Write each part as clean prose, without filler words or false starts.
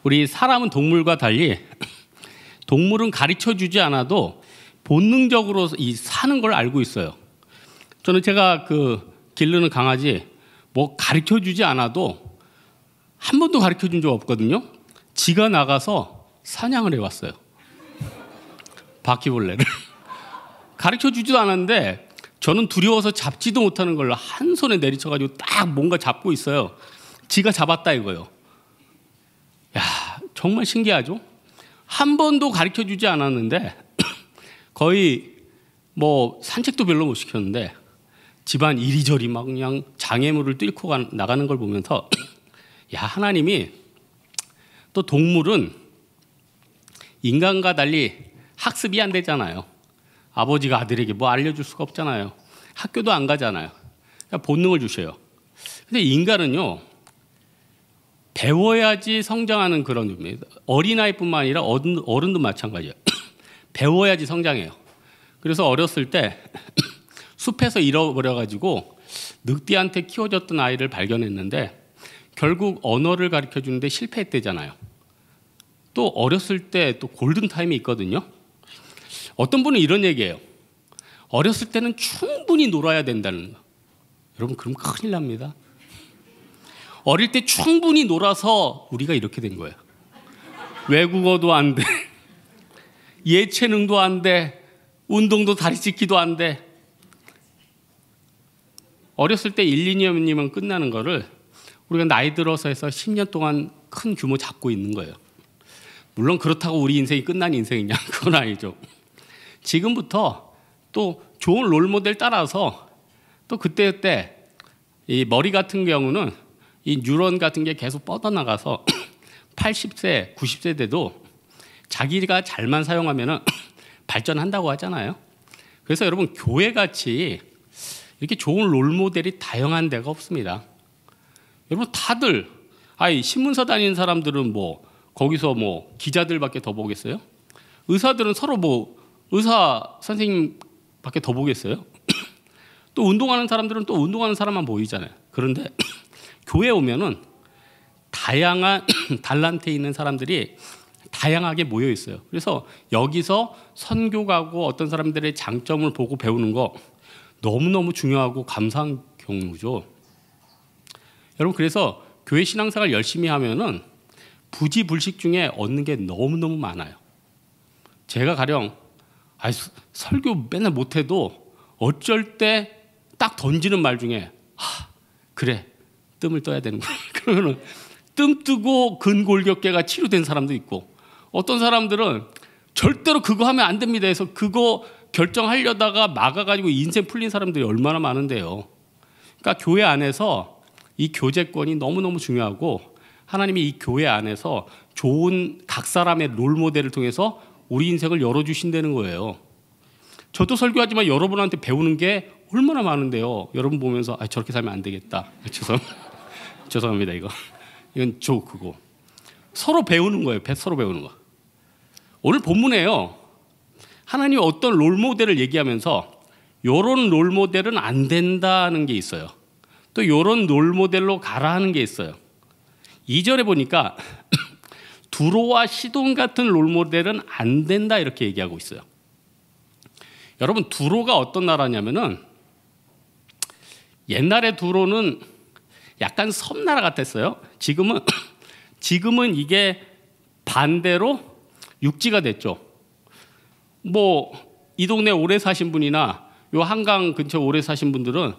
우리 사람은 동물과 달리 동물은 가르쳐주지 않아도 본능적으로 이 사는 걸 알고 있어요. 저는 제가 기르는 강아지 뭐 가르쳐주지 않아도 한 번도 가르쳐준 적 없거든요. 지가 나가서 사냥을 해왔어요. 바퀴벌레를. 가르쳐주지도 않았는데 저는 두려워서 잡지도 못하는 걸 한 손에 내리쳐가지고 딱 뭔가 잡고 있어요. 지가 잡았다 이거요. 야, 정말 신기하죠? 한 번도 가르쳐주지 않았는데 거의 뭐 산책도 별로 못 시켰는데 집안 이리저리 막 그냥 장애물을 뚫고 나가는 걸 보면서 야, 하나님이 또 동물은 인간과 달리 학습이 안 되잖아요. 아버지가 아들에게 뭐 알려줄 수가 없잖아요. 학교도 안 가잖아요. 그러니까 본능을 주셔요. 근데 인간은요, 배워야지 성장하는 그런 겁니다. 어린아이뿐만 아니라 어른도 마찬가지예요. 배워야지 성장해요. 그래서 어렸을 때 숲에서 잃어버려가지고 늑대한테 키워줬던 아이를 발견했는데 결국 언어를 가르쳐주는데 실패했대잖아요. 또 어렸을 때 또 골든타임이 있거든요. 어떤 분은 이런 얘기예요. 어렸을 때는 충분히 놀아야 된다는 거. 여러분, 그럼 큰일 납니다. 어릴 때 충분히 놀아서 우리가 이렇게 된 거예요. 외국어도 안 돼. 예체능도 안 돼. 운동도 다리 찢기도 안 돼. 어렸을 때 1, 2년이면 끝나는 거를 우리가 나이 들어서 해서 10년 동안 큰 규모 잡고 있는 거예요. 물론 그렇다고 우리 인생이 끝난 인생이냐? 그건 아니죠. 지금부터 또 좋은 롤모델 따라서 또 그때 이 머리 같은 경우는 이 뉴런 같은 게 계속 뻗어나가서 80세, 90세 돼도 자기가 잘만 사용하면 발전한다고 하잖아요. 그래서 여러분, 교회같이 이렇게 좋은 롤모델이 다양한 데가 없습니다. 여러분, 다들 신문사 다니는 사람들은 뭐 거기서 뭐 기자들밖에 더 보겠어요? 의사들은 서로 뭐 의사 선생님밖에 더 보겠어요? 또 운동하는 사람들은 또 운동하는 사람만 보이잖아요. 그런데 교회 오면은 다양한 달란트에 있는 사람들이 다양하게 모여 있어요. 그래서 여기서 선교 가고 어떤 사람들의 장점을 보고 배우는 거 너무너무 중요하고 감사한 경우죠. 여러분, 그래서 교회 신앙생활 열심히 하면은 부지불식 중에 얻는 게 너무너무 많아요. 제가 가령 설교 맨날 못해도 어쩔 때 딱 던지는 말 중에 그래, 뜸을 떠야 되는구나. 그러면은 뜸 뜨고 근골격계가 치료된 사람도 있고, 어떤 사람들은 절대로 그거 하면 안 됩니다 해서 그거 결정하려다가 막아가지고 인생 풀린 사람들이 얼마나 많은데요. 그러니까 교회 안에서 이 교제권이 너무너무 중요하고, 하나님이 이 교회 안에서 좋은 각 사람의 롤모델을 통해서 우리 인생을 열어주신다는 거예요. 저도 설교하지만 여러분한테 배우는 게 얼마나 많은데요. 여러분 보면서 저렇게 살면 안 되겠다. 죄송합니다. 이건 조크고. 서로 배우는 거예요. 서로 배우는 거. 오늘 본문에요, 하나님이 어떤 롤모델을 얘기하면서 요런 롤모델은 안 된다는 게 있어요. 또 요런 롤모델로 가라 하는 게 있어요. 2절에 보니까 두로와 시돈 같은 롤모델은 안 된다 이렇게 얘기하고 있어요. 여러분, 두로가 어떤 나라냐면은 옛날에 두로는 약간 섬나라 같았어요. 지금은 이게 반대로 육지가 됐죠. 뭐 이 동네 오래 사신 분이나 요 한강 근처 오래 사신 분들은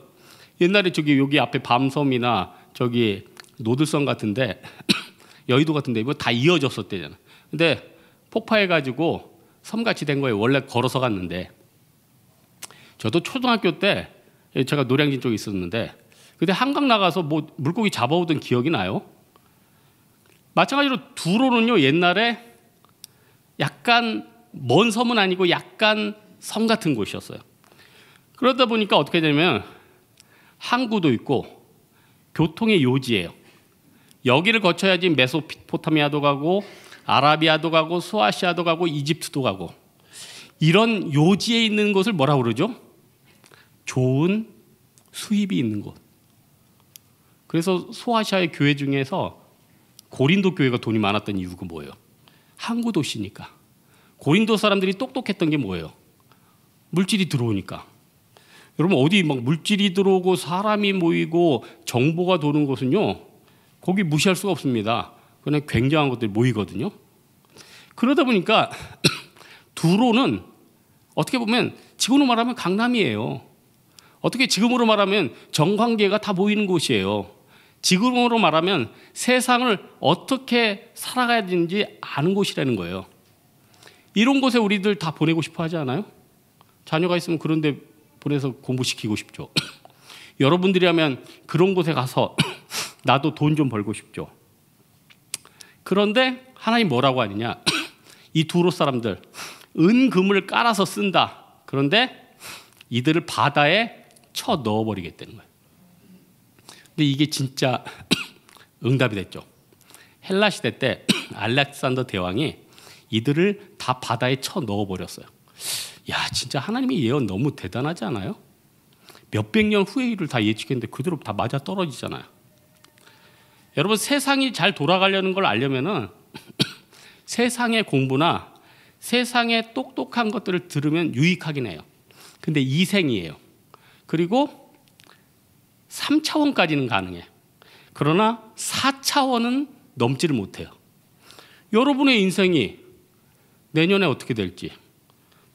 옛날에 여기 앞에 밤섬이나 저기 노들섬 같은데 여의도 같은데 뭐 다 이어졌었대잖아. 근데 폭파해가지고 섬같이 된 거예요. 원래 걸어서 갔는데. 저도 초등학교 때 제가 노량진 쪽에 있었는데 그때 한강 나가서 뭐 물고기 잡아오던 기억이 나요. 마찬가지로 두로는요, 옛날에 약간 먼 섬은 아니고 약간 섬 같은 곳이었어요. 그러다 보니까 어떻게 되냐면 항구도 있고 교통의 요지예요. 여기를 거쳐야지 메소포타미아도 가고 아라비아도 가고 소아시아도 가고 이집트도 가고, 이런 요지에 있는 곳을 뭐라고 그러죠? 좋은 수입이 있는 곳. 그래서 소아시아의 교회 중에서 고린도 교회가 돈이 많았던 이유가 뭐예요? 항구 도시니까. 고린도 사람들이 똑똑했던 게 뭐예요? 물질이 들어오니까. 여러분 어디 막 물질이 들어오고 사람이 모이고 정보가 도는 곳은요, 거기 무시할 수가 없습니다. 그냥 굉장한 것들이 모이거든요. 그러다 보니까 두로는 어떻게 보면 지금으로 말하면 강남이에요. 어떻게 지금으로 말하면 정관계가 다 모이는 곳이에요. 지금으로 말하면 세상을 어떻게 살아가야 되는지 아는 곳이라는 거예요. 이런 곳에 우리들 다 보내고 싶어 하지 않아요? 자녀가 있으면 그런 데 보내서 공부시키고 싶죠. 여러분들이라면 그런 곳에 가서 나도 돈 좀 벌고 싶죠. 그런데 하나님 뭐라고 하느냐? 이 두로 사람들 은금을 깔아서 쓴다. 그런데 이들을 바다에 쳐 넣어버리겠다는 거예요. 근데 이게 진짜 응답이 됐죠. 헬라 시대 때 알렉산더 대왕이 이들을 다 바다에 쳐 넣어버렸어요. 야, 진짜 하나님의 예언 너무 대단하지 않아요? 몇백 년 후의 일을 다 예측했는데 그대로 다 맞아 떨어지잖아요. 여러분 세상이 잘 돌아가려는 걸 알려면은 세상의 공부나 세상의 똑똑한 것들을 들으면 유익하긴 해요. 근데 이생이에요. 그리고 3차원까지는 가능해. 그러나 4차원은 넘지를 못해요. 여러분의 인생이 내년에 어떻게 될지,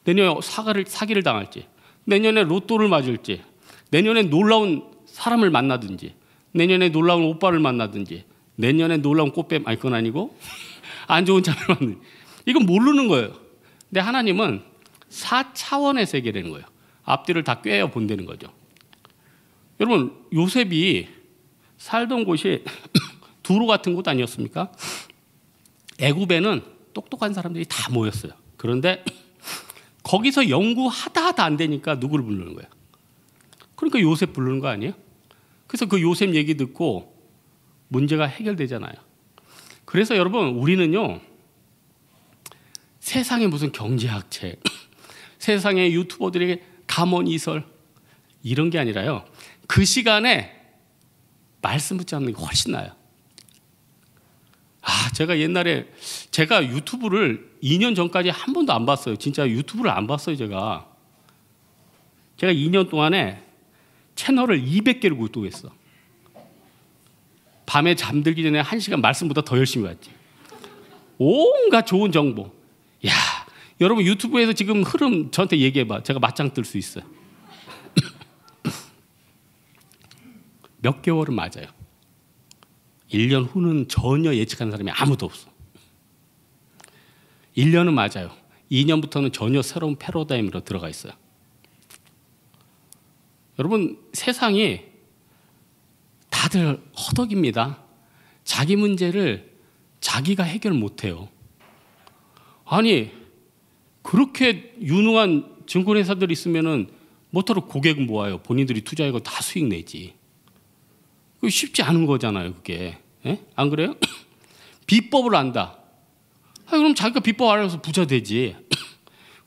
내년에 사기를 당할지, 내년에 로또를 맞을지, 내년에 놀라운 사람을 만나든지, 내년에 놀라운 오빠를 만나든지, 내년에 놀라운 꽃뱀, 아니 그건 아니고 안 좋은 자매를 만나든지, 이건 모르는 거예요. 근데 하나님은 4차원의 세계라는 거예요. 앞뒤를 다 꿰어 본다는 거죠. 여러분 요셉이 살던 곳이 두로 같은 곳 아니었습니까? 애굽에는 똑똑한 사람들이 다 모였어요. 그런데 거기서 연구하다 안 되니까 누구를 부르는 거예요? 그러니까 요셉 부르는 거 아니에요? 그래서 그 요셉 얘기 듣고 문제가 해결되잖아요. 그래서 여러분 우리는요, 세상에 무슨 경제학책, 세상의 유튜버들에게 감언이설 이런 게 아니라요, 그 시간에 말씀 붙잡는 게 훨씬 나아요. 제가 옛날에 제가 유튜브를 2년 전까지 한 번도 안 봤어요. 진짜 유튜브를 안 봤어요. 제가 2년 동안에 채널을 200개를 구독했어. 밤에 잠들기 전에 1시간 말씀보다 더 열심히 봤지. 온갖 좋은 정보. 야, 여러분 유튜브에서 지금 흐름 저한테 얘기해봐. 제가 맞짱 뜰 수 있어요. 몇 개월은 맞아요. 1년 후는 전혀 예측하는 사람이 아무도 없어. 1년은 맞아요. 2년부터는 전혀 새로운 패러다임으로 들어가 있어요. 여러분 세상이 다들 허덕입니다. 자기 문제를 자기가 해결 못해요. 아니 그렇게 유능한 증권회사들이 있으면은 뭐하러 고객 모아요. 본인들이 투자하고 다 수익 내지. 그게 쉽지 않은 거잖아요. 그게. 예? 안 그래요? 비법을 안다. 그럼 자기가 비법 알아서 부자 되지.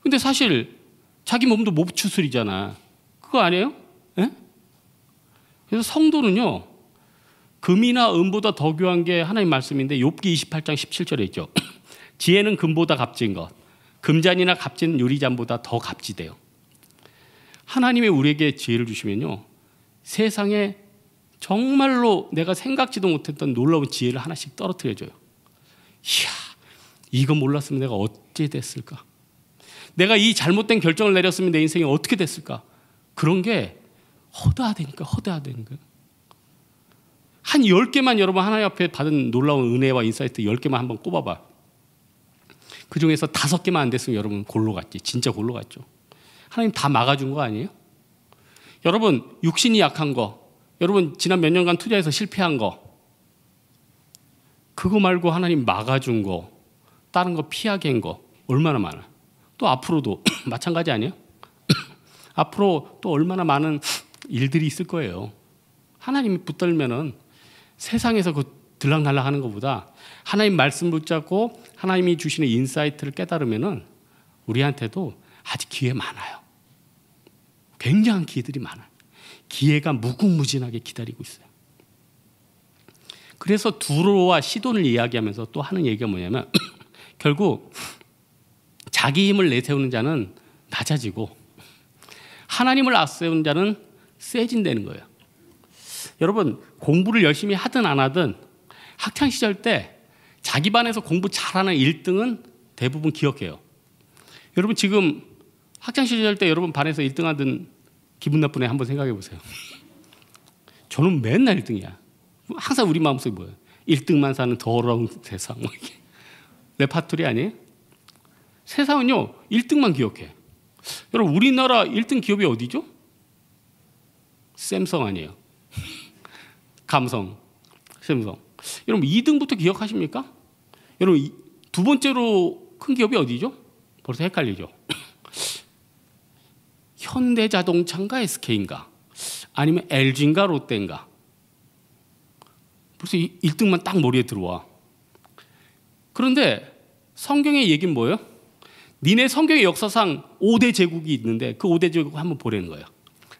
근데 사실 자기 몸도 못 추스리잖아. 그거 아니에요? 예? 그래서 성도는요, 금이나 은보다 더 귀한 게 하나님 말씀인데 욥기 28장 17절에 있죠. 지혜는 금보다 값진 것, 금잔이나 값진 유리잔보다 더 값지대요. 하나님이 우리에게 지혜를 주시면요, 세상에 정말로 내가 생각지도 못했던 놀라운 지혜를 하나씩 떨어뜨려줘요. 이야, 이거 몰랐으면 내가 어찌 됐을까? 내가 이 잘못된 결정을 내렸으면 내 인생이 어떻게 됐을까? 그런 게 허다하다니까. 한 10개만 여러분 하나님 앞에 받은 놀라운 은혜와 인사이트 10개만 한번 꼽아봐. 그 중에서 5개만 안 됐으면 여러분 골로 갔지. 진짜 골로 갔죠. 하나님 다 막아준 거 아니에요? 여러분 육신이 약한 거, 여러분 지난 몇 년간 투자해서 실패한 거, 그거 말고 하나님 막아준 거, 다른 거 피하게 한 거 얼마나 많아. 또 앞으로도 마찬가지 아니에요? 앞으로 또 얼마나 많은 일들이 있을 거예요. 하나님이 붙들면은 세상에서 그 들락날락 하는 것보다 하나님 말씀 붙잡고 하나님이 주시는 인사이트를 깨달으면은 우리한테도 아직 기회 많아요. 굉장한 기회들이 많아요. 기회가 무궁무진하게 기다리고 있어요. 그래서 두로와 시돈을 이야기하면서 또 하는 얘기가 뭐냐면 결국 자기 힘을 내세우는 자는 낮아지고 하나님을 앞세우는 자는 세진다는 거예요. 여러분, 공부를 열심히 하든 안 하든 학창시절 때 자기 반에서 공부 잘하는 1등은 대부분 기억해요. 여러분 지금 학창시절 때 여러분 반에서 1등 하던 기분 나쁜 애 한번 생각해 보세요. 저는 맨날 1등이야. 항상 우리 마음속에 뭐예요? 1등만 사는 더러운 세상. 레파토리 아니에요? 세상은요 1등만 기억해. 여러분 우리나라 1등 기업이 어디죠? 샘성 아니에요? 감성, 샘성. 여러분 2등부터 기억하십니까? 여러분 두 번째로 큰 기업이 어디죠? 벌써 헷갈리죠? 현대자동차인가 SK인가? 아니면 LG인가 롯데인가? 벌써 1등만 딱 머리에 들어와. 그런데 성경의 얘기는 뭐예요? 니네 성경의 역사상 5대 제국이 있는데 그 5대 제국 한번 보라는 거예요.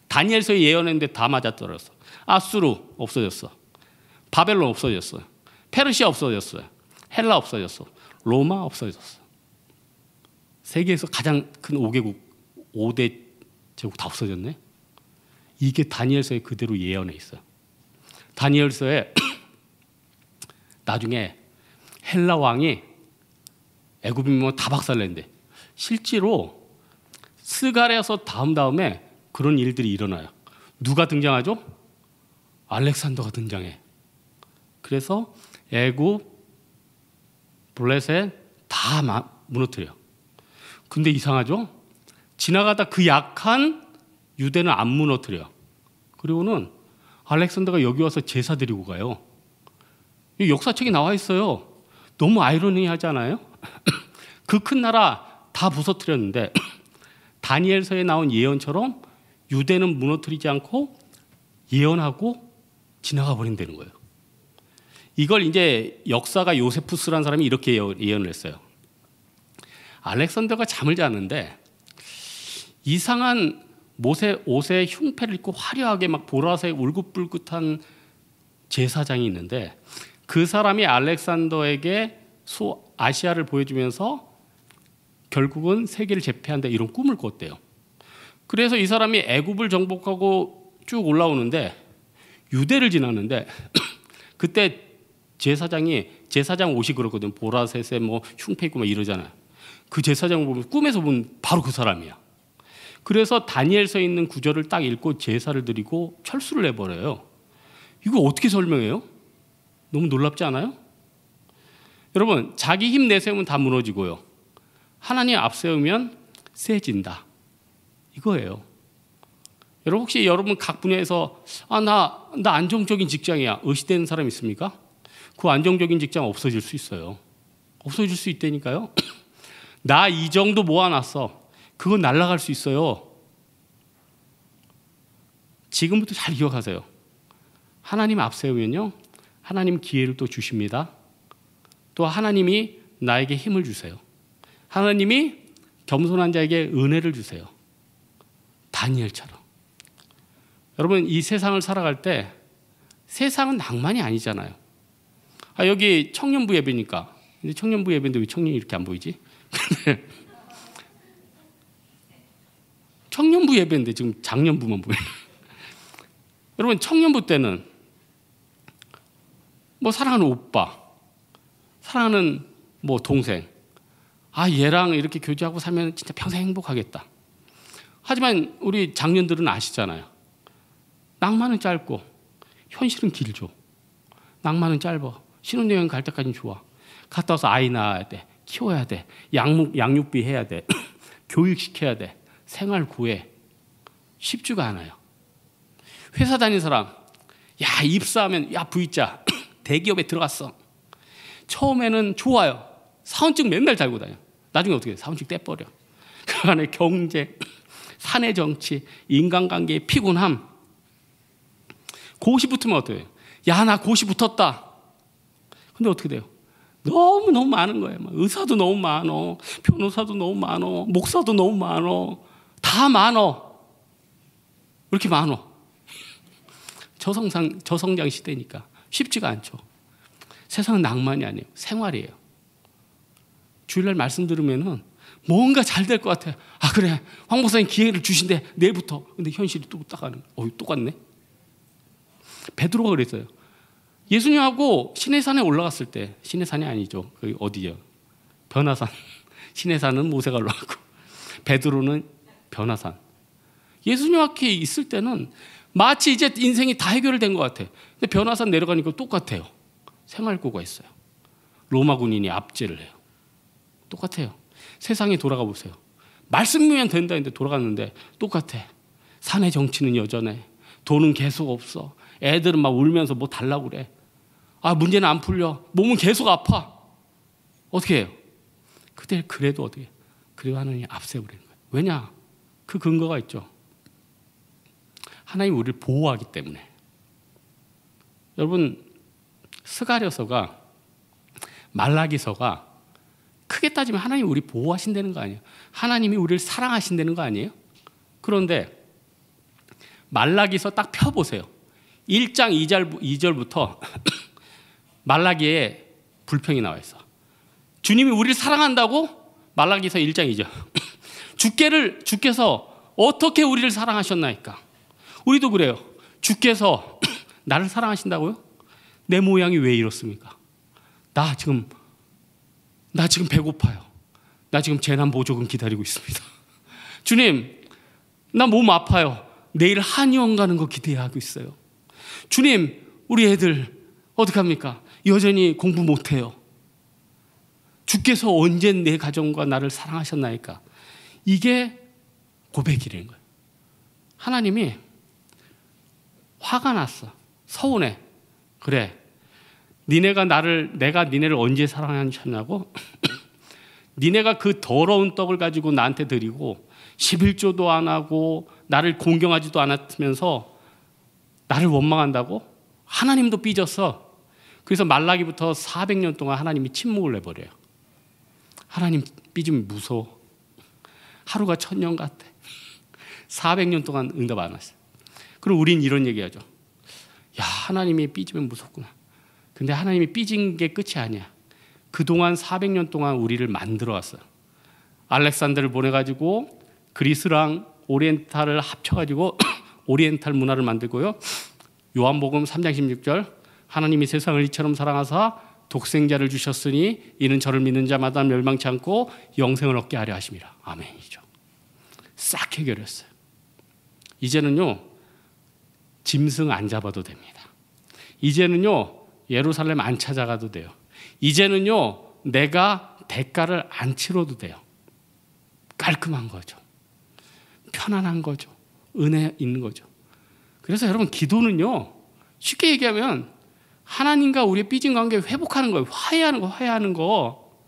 다니엘서에 예언했는데 다 맞아떨어졌어. 아수르 없어졌어. 바벨론 없어졌어. 페르시아 없어졌어요. 헬라 없어졌어. 로마 없어졌어. 세계에서 가장 큰 5개국, 5대 제국 다 없어졌네. 이게 다니엘서에 그대로 예언해 있어요. 다니엘서에 나중에 헬라 왕이 애굽인만 다 박살낸대. 실제로 스가랴서 다음에 그런 일들이 일어나요. 누가 등장하죠? 알렉산더가 등장해. 그래서 애굽, 블레셋 다 무너뜨려. 근데 이상하죠? 지나가다 그 약한 유대는 안 무너뜨려. 그리고는 알렉산더가 여기 와서 제사 드리고 가요. 이 역사책에 나와 있어요. 너무 아이러니하지 않아요? 그 큰 나라 다 부서뜨렸는데 다니엘서에 나온 예언처럼 유대는 무너뜨리지 않고 예언하고 지나가 버린다는 거예요. 이걸 이제 역사가 요세푸스라는 사람이 이렇게 예언을 했어요. 알렉산더가 잠을 자는데 이상한 옷에 흉패를 입고 화려하게 막 보라색 울긋불긋한 제사장이 있는데 그 사람이 알렉산더에게 아시아를 보여주면서 결국은 세계를 제패한다 이런 꿈을 꿨대요. 그래서 이 사람이 애굽을 정복하고 쭉 올라오는데 유대를 지나는데 그때 제사장 옷이 그렇거든. 보라색에 뭐 흉패 있고 막 이러잖아요. 그 제사장을 보면 꿈에서 본 바로 그 사람이야. 그래서 다니엘서에 있는 구절을 딱 읽고 제사를 드리고 철수를 내버려요. 이거 어떻게 설명해요? 너무 놀랍지 않아요? 여러분 자기 힘 내세우면 다 무너지고요. 하나님 앞세우면 세진다. 이거예요. 여러분 혹시 여러분 각 분야에서 나 안정적인 직장이야 의시되는 사람 있습니까? 그 안정적인 직장 없어질 수 있어요. 없어질 수 있다니까요. 나 이 정도 모아놨어. 그건 날아갈 수 있어요. 지금부터 잘 기억하세요. 하나님 앞세우면요. 하나님 기회를 또 주십니다. 또 하나님이 나에게 힘을 주세요. 하나님이 겸손한 자에게 은혜를 주세요. 다니엘처럼. 여러분 이 세상을 살아갈 때 세상은 낭만이 아니잖아요. 여기 청년부 예배니까. 근데 청년부 예배인데 왜 청년이 이렇게 안 보이지? 청년부 예배인데 지금 장년부만 보여요. 여러분 청년부 때는 뭐 사랑하는 오빠, 사랑하는 뭐 동생, 얘랑 이렇게 교제하고 살면 진짜 평생 행복하겠다. 하지만 우리 장년들은 아시잖아요. 낭만은 짧고 현실은 길죠. 낭만은 짧아. 신혼여행 갈 때까지는 좋아. 갔다 와서 아이 낳아야 돼. 키워야 돼. 양육비 해야 돼. 교육시켜야 돼. 생활 구해. 쉽지가 않아요. 회사 다니는 사람, 입사하면 V자 대기업에 들어갔어. 처음에는 좋아요. 사원증 맨날 달고 다녀. 나중에 어떻게 해? 사원증 떼버려. 그 안에 경쟁, 사내 정치, 인간관계의 피곤함. 고시 붙으면 어떻게 해요? 나 고시 붙었다. 근데 어떻게 돼요? 너무 많은 거예요. 의사도 너무 많어. 변호사도 너무 많어. 목사도 너무 많어. 다 많어. 왜 이렇게 많어? 저성장 시대니까 쉽지가 않죠. 세상은 낭만이 아니에요. 생활이에요. 주일날 말씀 들으면은 뭔가 잘 될 것 같아요. 아 그래, 황 목사님 기회를 주신대 내일부터. 근데 현실이 또 따가는. 똑같네. 베드로가 그랬어요. 예수님하고 시내산에 올라갔을 때, 시내산이 아니죠. 그 어디요? 변화산. 시내산은 모세가 올라가고 베드로는 변화산. 예수님 앞에 있을 때는 마치 이제 인생이 다 해결된 것 같아. 근데 변화산 내려가니까 똑같아요. 생활고가 있어요. 로마 군인이 압제를 해요. 똑같아요. 세상에 돌아가 보세요. 말씀이면 된다 했는데 돌아갔는데 똑같아. 사내 정치는 여전해. 돈은 계속 없어. 애들은 막 울면서 뭐 달라고 그래. 아 문제는 안 풀려. 몸은 계속 아파. 어떻게 해요? 그래도 어떻게 해요? 그리고 하나님이 앞세우는 거예요. 왜냐? 그 근거가 있죠. 하나님이 우리를 보호하기 때문에. 여러분 스가랴서가 말라기서가 크게 따지면 하나님이 우리 보호하신다는 거 아니에요? 하나님이 우리를 사랑하신다는 거 아니에요? 그런데 말라기서 딱 펴보세요. 1장 2절부터 말라기에 불평이 나와 있어. 주님이 우리를 사랑한다고? 말라기서 1장 2절. 주께서 어떻게 우리를 사랑하셨나이까? 우리도 그래요. 주께서 나를 사랑하신다고요? 내 모양이 왜 이렇습니까? 나 지금 배고파요. 나 지금 재난 보조금 기다리고 있습니다. 주님, 나 몸 아파요. 내일 한의원 가는 거 기대하고 있어요. 주님, 우리 애들 어떡합니까? 여전히 공부 못해요. 주께서 언제 내 가정과 나를 사랑하셨나이까? 이게 고백이라는 거예요. 하나님이 화가 났어. 서운해. 그래. 내가 니네를 언제 사랑하셨냐고? 니네가 그 더러운 떡을 가지고 나한테 드리고 11조도 안 하고 나를 공경하지도 않았으면서 나를 원망한다고? 하나님도 삐졌어. 그래서 말라기부터 400년 동안 하나님이 침묵을 내버려요. 하나님 삐지면 무서워. 하루가 1000년 같아. 400년 동안 응답 안 했어요. 그럼 우린 이런 얘기하죠. 야, 하나님이 삐지면 무섭구나. 근데 하나님이 삐진 게 끝이 아니야. 그동안 400년 동안 우리를 만들어 왔어요. 알렉산더를 보내가지고 그리스랑 오리엔탈을 합쳐가지고 오리엔탈 문화를 만들고요. 요한복음 3장 16절 하나님이 세상을 이처럼 사랑하사 독생자를 주셨으니 이는 저를 믿는 자마다 멸망치 않고 영생을 얻게 하려 하심이라. 아멘이죠. 싹 해결했어요. 이제는요 짐승 안 잡아도 됩니다. 이제는요 예루살렘 안 찾아가도 돼요. 이제는요 내가 대가를 안 치러도 돼요. 깔끔한 거죠. 편안한 거죠. 은혜 있는 거죠. 그래서 여러분 기도는요 쉽게 얘기하면 하나님과 우리의 삐진 관계 회복하는 거예요. 화해하는 거.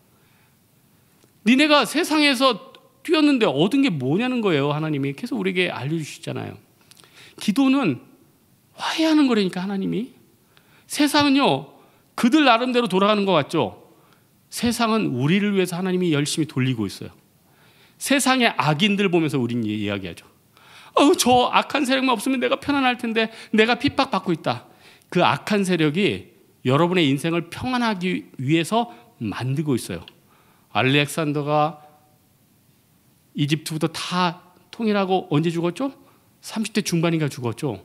니네가 세상에서 뛰었는데 얻은 게 뭐냐는 거예요. 하나님이 계속 우리에게 알려주시잖아요. 기도는 화해하는 거라니까 하나님이. 세상은요 그들 나름대로 돌아가는 것 같죠. 세상은 우리를 위해서 하나님이 열심히 돌리고 있어요. 세상의 악인들 보면서 우린 이야기하죠. 저 악한 세력만 없으면 내가 편안할 텐데 내가 핍박받고 있다. 그 악한 세력이 여러분의 인생을 평안하기 위해서 만들고 있어요. 알렉산더가 이집트부터 다 통일하고 언제 죽었죠? 30대 중반인가 죽었죠.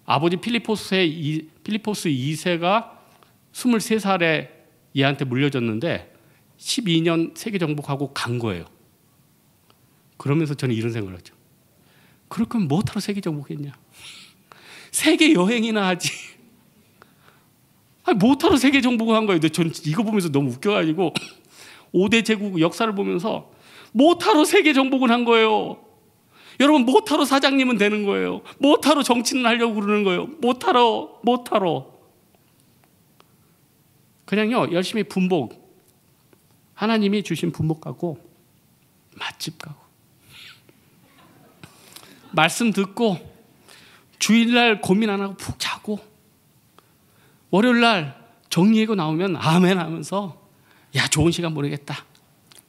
아버지 필리포스 2세가 23살에 얘한테 물려줬는데 12년 세계 정복하고 간 거예요. 그러면서 저는 이런 생각을 하죠. 그럴 거면 뭐하러 세계 정복했냐? 세계 여행이나 하지. 아니 뭐하러 세계 정복을 한 거예요? 근데 저는 이거 보면서 너무 웃겨가지고 5대 제국 역사를 보면서 뭐하러 세계 정복을 한 거예요? 여러분 뭐하러 사장님은 되는 거예요? 뭐하러 정치는 하려고 그러는 거예요? 뭐하러? 그냥요 열심히 분복. 하나님이 주신 분복 가고 맛집 가고 말씀 듣고 주일날 고민 안 하고 푹 자고 월요일날 정리하고 나오면 아멘 하면서 야 좋은 시간 보내겠다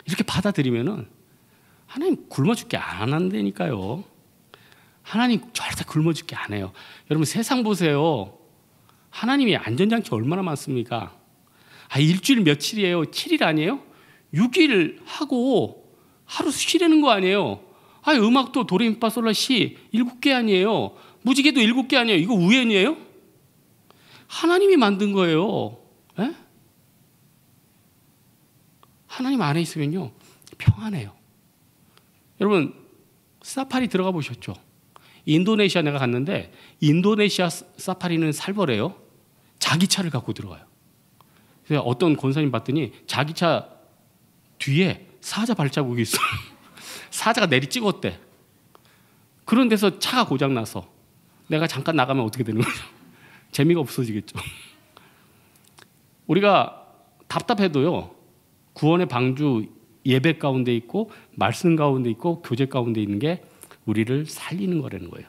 이렇게 받아들이면은 하나님 굶어 죽게 안 한다니까요. 하나님 절대 굶어 죽게 안 해요. 여러분 세상 보세요. 하나님이 안전장치 얼마나 많습니까? 일주일 며칠이에요? 7일 아니에요? 6일 하고 하루 쉬려는 거 아니에요? 음악도 도레미파솔라시 7개 아니에요? 무지개도 7개 아니에요? 이거 우연이에요? 하나님이 만든 거예요. 에? 하나님 안에 있으면요 평안해요. 여러분 사파리 들어가 보셨죠? 인도네시아 내가 갔는데 인도네시아 사파리는 살벌해요. 자기 차를 갖고 들어가요. 그래서 어떤 권사님 봤더니 자기 차 뒤에 사자 발자국이 있어. 사자가 내리 찍었대. 그런 데서 차가 고장나서 내가 잠깐 나가면 어떻게 되는 거죠? 재미가 없어지겠죠. 우리가 답답해도요 구원의 방주 예배 가운데 있고 말씀 가운데 있고 교제 가운데 있는 게 우리를 살리는 거라는 거예요.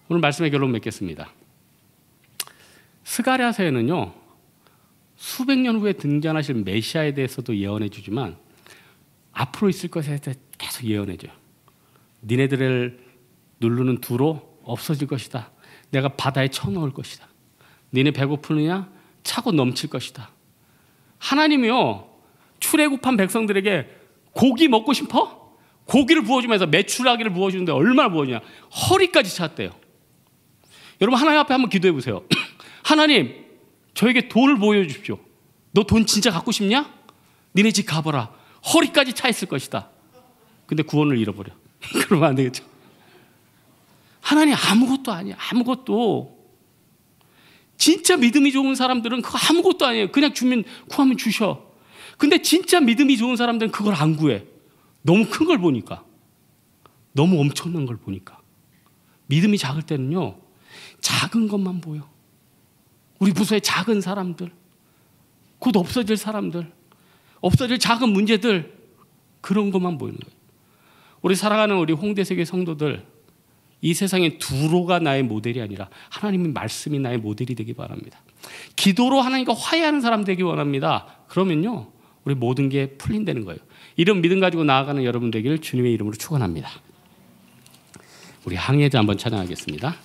오늘 말씀의 결론 맺겠습니다. 스가랴서에는요 수백 년 후에 등장하실 메시아에 대해서도 예언해 주지만 앞으로 있을 것에 대해 계속 예언해 줘요. 니네들을 누르는 두로 없어질 것이다. 내가 바다에 쳐넣을 것이다. 니네 배고프느냐? 차고 넘칠 것이다. 하나님이요 출애굽한 백성들에게 고기 먹고 싶어? 고기를 부어주면서 메추라기를 부어주는데 얼마나 부어주냐? 허리까지 찼대요. 여러분 하나님 앞에 한번 기도해 보세요. 하나님 저에게 돈을 보여주십시오. 너 돈 진짜 갖고 싶냐? 니네 집 가봐라. 허리까지 차 있을 것이다. 근데 구원을 잃어버려. 그러면 안 되겠죠. 하나님 아무것도 아니야. 아무것도. 진짜 믿음이 좋은 사람들은 그거 아무것도 아니에요. 그냥 주면 구하면 주셔. 근데 진짜 믿음이 좋은 사람들은 그걸 안 구해. 너무 큰 걸 보니까. 너무 엄청난 걸 보니까. 믿음이 작을 때는요 작은 것만 보여. 우리 부서의 작은 사람들, 곧 없어질 사람들, 없어질 작은 문제들, 그런 것만 보이는 거예요. 우리 사랑하는 우리 홍대세계 성도들, 이 세상에 두로가 나의 모델이 아니라 하나님의 말씀이 나의 모델이 되기 바랍니다. 기도로 하나님과 화해하는 사람 되기 원합니다. 그러면요 우리 모든 게 풀린다는 거예요. 이런 믿음 가지고 나아가는 여러분 되기를 주님의 이름으로 축원합니다. 우리 항해자 한번 찬양하겠습니다.